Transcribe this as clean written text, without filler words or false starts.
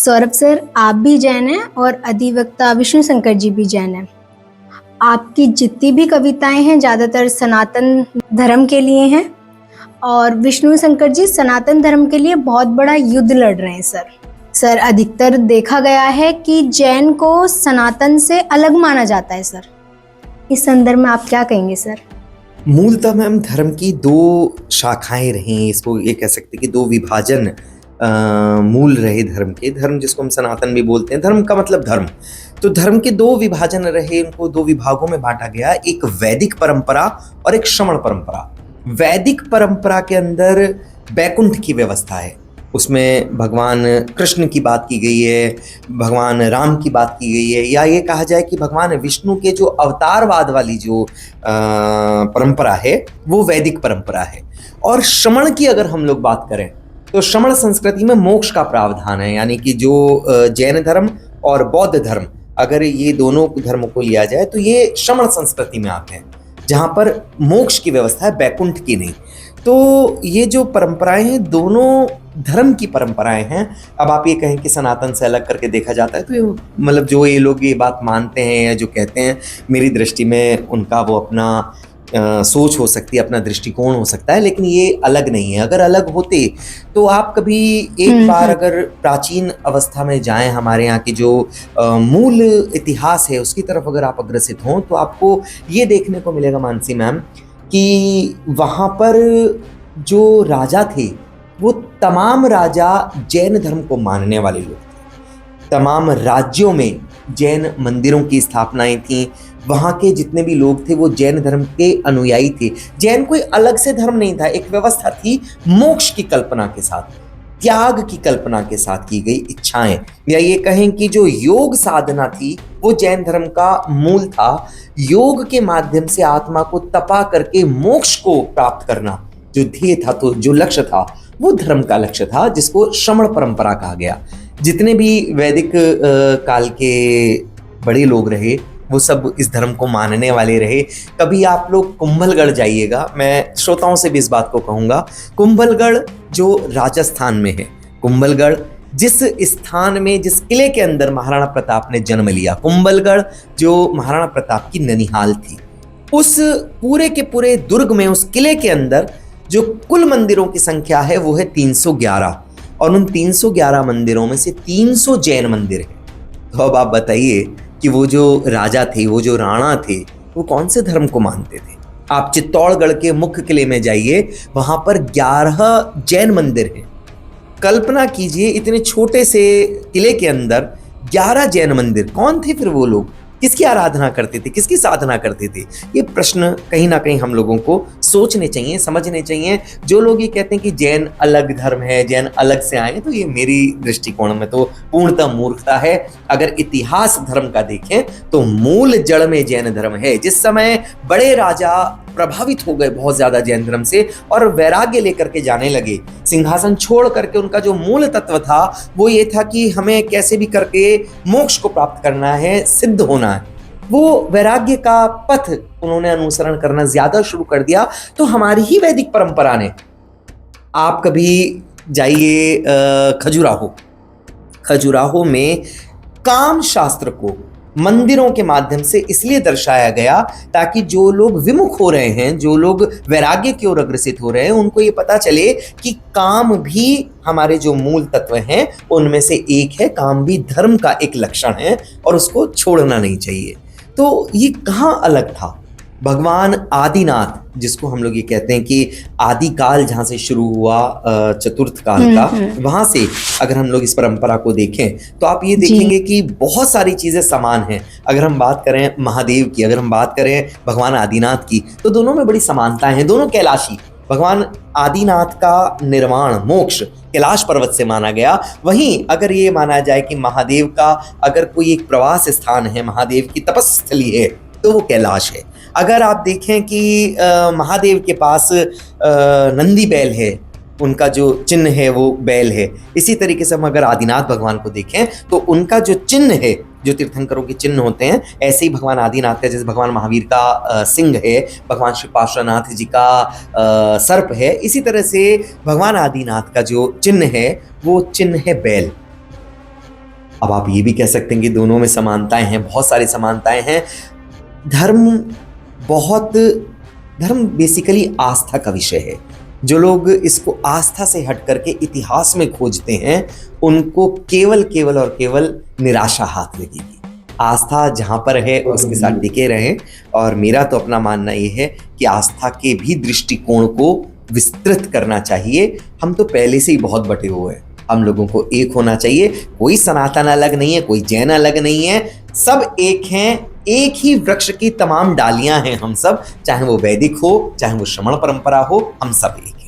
Saurabh sir, आप भी जैन हैं और अधिवक्ता विष्णु शंकर जी भी जैन हैं। आपकी जितनी भी कविताएं हैं ज़्यादातर सनातन धर्म के लिए हैं और विष्णु शंकर जी सनातन धर्म के लिए बहुत बड़ा युद्ध लड़ रहे हैं सर। अधिकतर देखा गया है कि जैन को सनातन से अलग माना जाता है सर। इस संदर्भ में आप क्या कहेंगे सर? मूलतः मैम धर्म की दो शाखाएं रही, इसको ये कह सकते कि दो विभाजन मूल रहे धर्म के। धर्म जिसको हम सनातन भी बोलते हैं, धर्म का मतलब धर्म। तो धर्म के दो विभाजन रहे, उनको दो विभागों में बांटा गया, एक वैदिक परंपरा और एक श्रमण परंपरा। वैदिक परंपरा के अंदर बैकुंठ की व्यवस्था है, उसमें भगवान कृष्ण की बात की गई है, भगवान राम की बात की गई है, या ये कहा जाए कि भगवान विष्णु के जो अवतारवाद वाली जो परंपरा है वो वैदिक परंपरा है। और श्रमण की अगर हम लोग बात करें तो श्रमण संस्कृति में मोक्ष का प्रावधान है, यानी कि जो जैन धर्म और बौद्ध धर्म, अगर ये दोनों धर्मों को लिया जाए तो ये श्रमण संस्कृति में आते हैं, जहाँ पर मोक्ष की व्यवस्था है, बैकुंठ की नहीं। तो ये जो परंपराएं हैं दोनों धर्म की परंपराएं हैं। अब आप ये कहें कि सनातन से अलग करके देखा जाता है, तो ये मतलब जो ये लोग ये बात मानते हैं या जो कहते हैं, मेरी दृष्टि में उनका वो अपना सोच हो सकती है, अपना दृष्टिकोण हो सकता है, लेकिन ये अलग नहीं है। अगर अलग होते तो आप कभी एक बार अगर प्राचीन अवस्था में जाएं, हमारे यहाँ की जो मूल इतिहास है उसकी तरफ अगर आप अग्रसित हों, तो आपको ये देखने को मिलेगा मानसी मैम कि वहाँ पर जो राजा थे वो तमाम राजा जैन धर्म को मानने वाले लोग थे। तमाम राज्यों में जैन मंदिरों की स्थापनाएं थीं, वहाँ के जितने भी लोग थे वो जैन धर्म के अनुयायी थे। जैन कोई अलग से धर्म नहीं था, एक व्यवस्था थी मोक्ष की कल्पना के साथ, त्याग की कल्पना के साथ की गई इच्छाएं, या ये कहें कि जो योग साधना थी वो जैन धर्म का मूल था। योग के माध्यम से आत्मा को तपा करके मोक्ष को प्राप्त करना जो ध्येय था, तो जो लक्ष्य था वो धर्म का लक्ष्य था, जिसको श्रमण परंपरा कहा गया। जितने भी वैदिक काल के बड़े लोग रहे वो सब इस धर्म को मानने वाले रहे। कभी आप लोग कुंभलगढ़ जाइएगा, मैं श्रोताओं से भी इस बात को कहूँगा, कुंभलगढ़ जो राजस्थान में है, कुंभलगढ़ जिस स्थान में, जिस किले के अंदर महाराणा प्रताप ने जन्म लिया, कुंभलगढ़ जो महाराणा प्रताप की ननिहाल थी, उस पूरे के पूरे दुर्ग में, उस किले के अंदर जो कुल मंदिरों की संख्या है वो है 311, और उन 311 मंदिरों में से 300 जैन मंदिर है। तो अब आप बताइए कि वो जो राजा थे, वो जो राणा थे, वो कौन से धर्म को मानते थे? आप चित्तौड़गढ़ के मुख्य किले में जाइए, वहां पर 11 जैन मंदिर हैं। कल्पना कीजिए, इतने छोटे से किले के अंदर 11 जैन मंदिर। कौन थे फिर वो लोग? किसकी आराधना करते थे, किसकी साधना करते थे? ये प्रश्न कहीं ना कहीं हम लोगों को सोचने चाहिए, समझने चाहिए। जो लोग ये कहते हैं कि जैन अलग धर्म है, जैन अलग से आए, तो ये मेरी दृष्टिकोण में तो पूर्णतः मूर्खता है। अगर इतिहास धर्म का देखें तो मूल जड़ में जैन धर्म है। जिस समय बड़े राजा प्रभावित हो गए बहुत ज्यादा जैन धर्म से और वैराग्य लेकर के जाने लगे, सिंहासन छोड़ करके, उनका जो मूल तत्व था वो ये था कि हमें कैसे भी करके मोक्ष को प्राप्त करना है, सिद्ध होना है, वो वैराग्य का पथ उन्होंने अनुसरण करना ज्यादा शुरू कर दिया। तो हमारी ही वैदिक परंपरा ने, आप कभी जाइए खजुराहो में काम शास्त्र को मंदिरों के माध्यम से इसलिए दर्शाया गया ताकि जो लोग विमुख हो रहे हैं, जो लोग वैराग्य की ओर अग्रसित हो रहे हैं, उनको ये पता चले कि काम भी हमारे जो मूल तत्व हैं उनमें से एक है, काम भी धर्म का एक लक्षण है और उसको छोड़ना नहीं चाहिए। तो ये कहाँ अलग था? भगवान आदिनाथ, जिसको हम लोग ये कहते हैं कि आदिकाल जहाँ से शुरू हुआ, चतुर्थ काल का, वहां से अगर हम लोग इस परंपरा को देखें तो आप ये देखेंगे कि बहुत सारी चीजें समान हैं। अगर हम बात करें महादेव की, अगर हम बात करें भगवान आदिनाथ की, तो दोनों में बड़ी समानताएं हैं। दोनों कैलाशी, भगवान आदिनाथ का निर्वाण मोक्ष कैलाश पर्वत से माना गया। वहीं अगर ये माना जाए कि महादेव का अगर कोई एक प्रवास स्थान है, महादेव की तपस्स्थली है, तो वो कैलाश है। अगर आप देखें कि महादेव के पास नंदी बैल है, उनका जो चिन्ह है वो बैल है। इसी तरीके से हम अगर आदिनाथ भगवान को देखें तो उनका जो चिन्ह है, जो तीर्थंकरों के चिन्ह होते हैं, ऐसे ही भगवान आदिनाथ का, जैसे भगवान महावीर का सिंह है, भगवान श्री पार्श्वनाथ जी का सर्प है, इसी तरह से भगवान आदिनाथ का जो चिन्ह है वो चिन्ह है बैल। अब आप ये भी कह सकते हैं कि दोनों में समानताएं हैं, बहुत सारी समानताएं हैं। धर्म बेसिकली आस्था का विषय है। जो लोग इसको आस्था से हट करके इतिहास में खोजते हैं, उनको केवल और केवल निराशा हाथ लगेगी। आस्था जहाँ पर है उसके साथ टिके रहें। और मेरा तो अपना मानना ये है कि आस्था के भी दृष्टिकोण को विस्तृत करना चाहिए। हम तो पहले से ही बहुत बटे हुए हैं, हम लोगों को एक होना चाहिए। कोई सनातन अलग नहीं है, कोई जैन अलग नहीं है, सब एक हैं। एक ही वृक्ष की तमाम डालियां हैं हम सब, चाहे वो वैदिक हो, चाहे वो श्रमण परंपरा हो, हम सब एक।